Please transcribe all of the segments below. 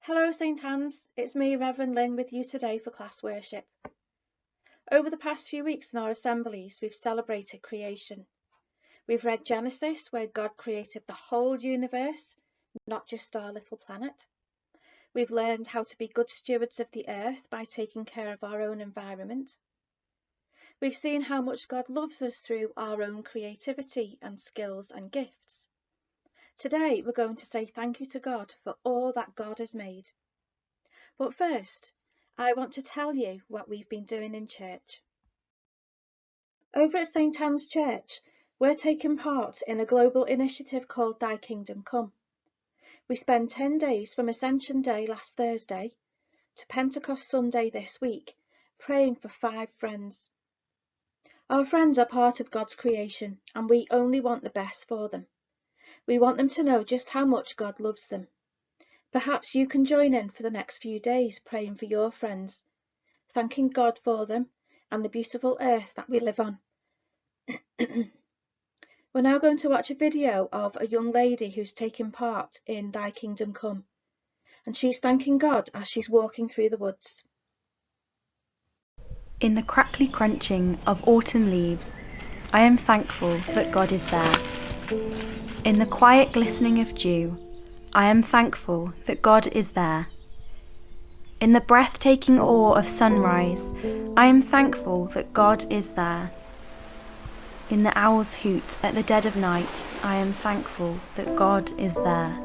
Hello St Anne's, it's me Reverend Lynn with you today for class worship. Over the past few weeks in our assemblies we've celebrated creation. We've read Genesis where God created the whole universe, not just our little planet. We've learned how to be good stewards of the earth by taking care of our own environment. We've seen how much God loves us through our own creativity and skills and gifts. Today we're going to say thank you to God for all that God has made. But first, I want to tell you what we've been doing in church. Over at St Anne's Church, we're taking part in a global initiative called Thy Kingdom Come. We spend 10 days from Ascension Day last Thursday to Pentecost Sunday this week, praying for 5 friends. Our friends are part of God's creation, and we only want the best for them. We want them to know just how much God loves them. Perhaps you can join in for the next few days praying for your friends, thanking God for them and the beautiful earth that we live on. We're now going to watch a video of a young lady who's taking part in Thy Kingdom Come, and she's thanking God as she's walking through the woods. In the crackly crunching of autumn leaves, I am thankful that God is there. In the quiet glistening of dew, I am thankful that God is there. In the breathtaking awe of sunrise, I am thankful that God is there. In the owl's hoot at the dead of night, I am thankful that God is there.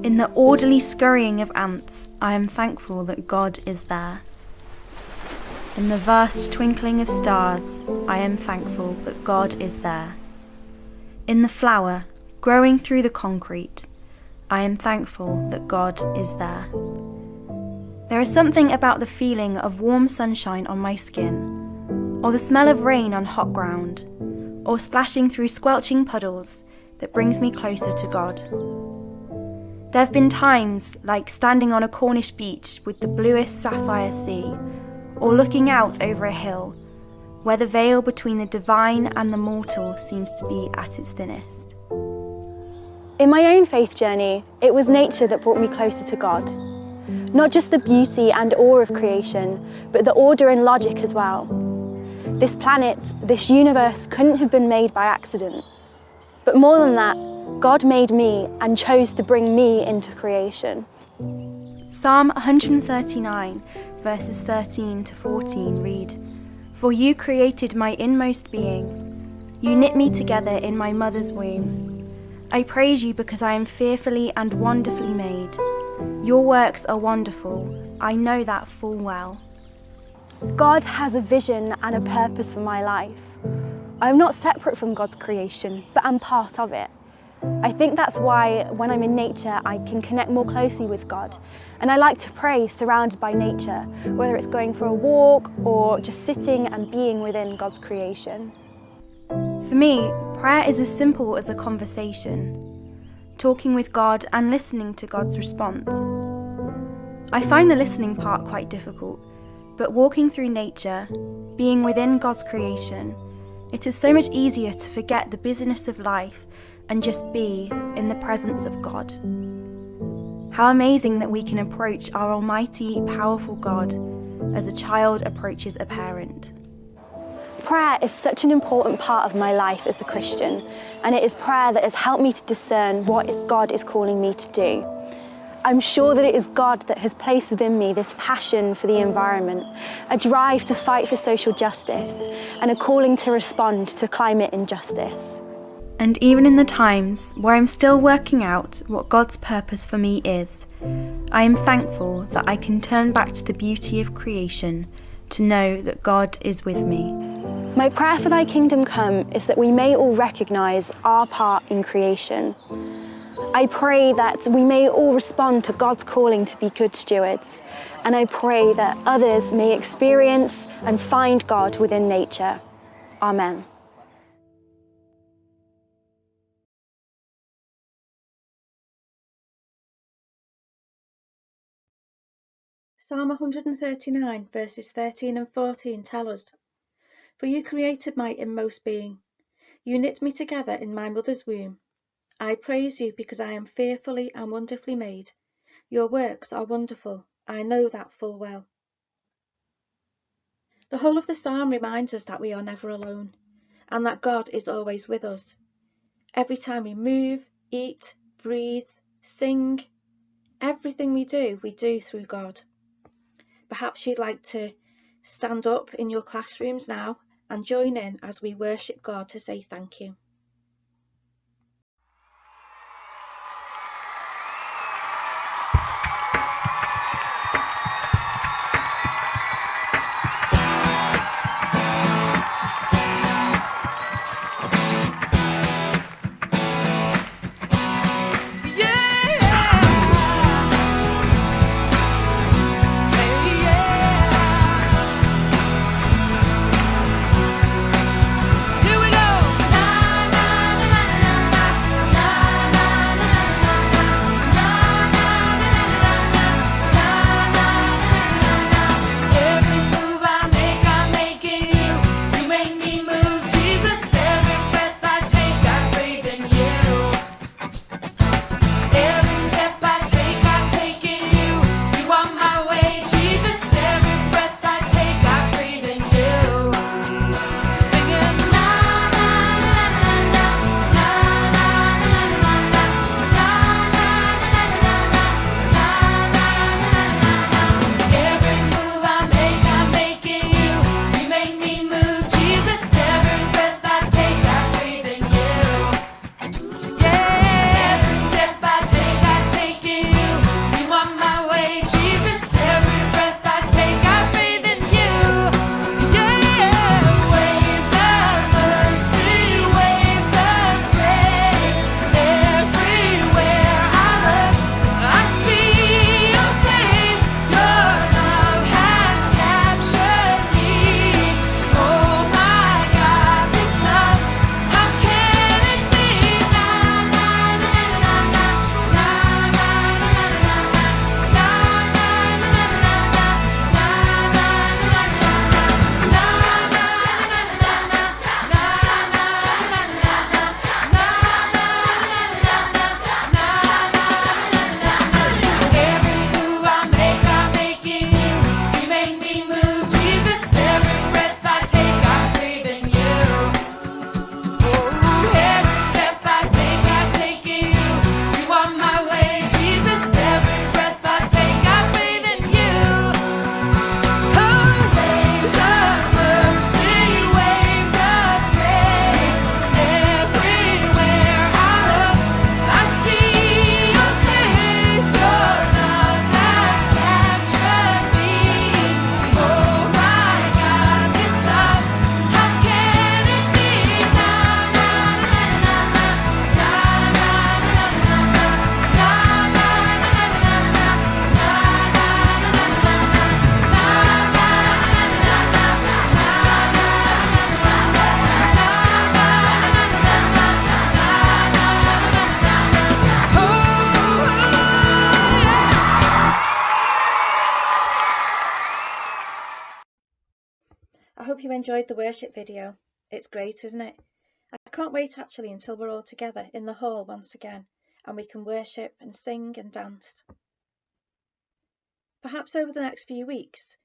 In the orderly scurrying of ants, I am thankful that God is there. In the vast twinkling of stars, I am thankful that God is there. In the flower growing through the concrete, I am thankful that God is there. There is something about the feeling of warm sunshine on my skin, or the smell of rain on hot ground, or splashing through squelching puddles that brings me closer to God. There have been times like standing on a Cornish beach with the bluest sapphire sea, or looking out over a hill, where the veil between the divine and the mortal seems to be at its thinnest. In my own faith journey, it was nature that brought me closer to God. Not just the beauty and awe of creation, but the order and logic as well. This planet, this universe couldn't have been made by accident. But more than that, God made me and chose to bring me into creation. Psalm 139, verses 13 to 14 read, "For you created my inmost being. You knit me together in my mother's womb. I praise you because I am fearfully and wonderfully made. Your works are wonderful. I know that full well." God has a vision and a purpose for my life. I'm not separate from God's creation, but I'm part of it. I think that's why when I'm in nature, I can connect more closely with God. And I like to pray surrounded by nature, whether it's going for a walk or just sitting and being within God's creation. For me, prayer is as simple as a conversation, talking with God and listening to God's response. I find the listening part quite difficult, but walking through nature, being within God's creation, it is so much easier to forget the busyness of life and just be in the presence of God. How amazing that we can approach our almighty, powerful God as a child approaches a parent. Prayer is such an important part of my life as a Christian, and it is prayer that has helped me to discern what God is calling me to do. I'm sure that it is God that has placed within me this passion for the environment, a drive to fight for social justice, and a calling to respond to climate injustice. And even in the times where I'm still working out what God's purpose for me is, I am thankful that I can turn back to the beauty of creation to know that God is with me. My prayer for Thy Kingdom Come is that we may all recognise our part in creation. I pray that we may all respond to God's calling to be good stewards, and I pray that others may experience and find God within nature. Amen. Psalm 139 verses 13 and 14 tell us, "For you created my inmost being. You knit me together in my mother's womb. I praise you because I am fearfully and wonderfully made. Your works are wonderful, I know that full well. The whole of the psalm reminds us that we are never alone, and that God is always with us. Every time we move, eat, breathe, sing, everything we do through God. Perhaps you'd like to stand up in your classrooms now and join in as we worship God to say thank you. I hope you enjoyed the worship video. It's great, isn't it? I can't wait actually until we're all together in the hall once again and we can worship and sing and dance. Perhaps over the next few weeks,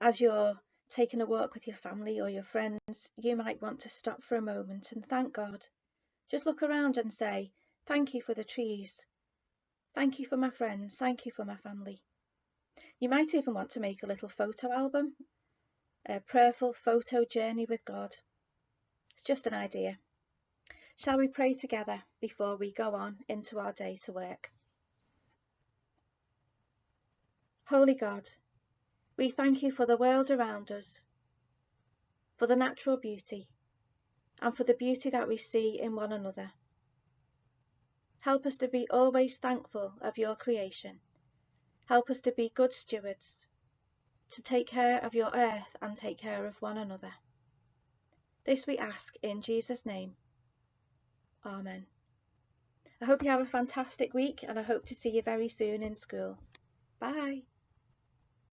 as you're taking a walk with your family or your friends, you might want to stop for a moment and thank God. Just look around and say, thank you for the trees. Thank you for my friends. Thank you for my family. You might even want to make a little photo album, a prayerful photo journey with God. It's just an idea. Shall we pray together before we go on into our day to work? Holy God, we thank you for the world around us, for the natural beauty, and for the beauty that we see in one another. Help us to be always thankful of your creation. Help us to be good stewards, to take care of your earth and take care of one another. This we ask in Jesus' name. Amen. I hope you have a fantastic week and I hope to see you very soon in school. Bye.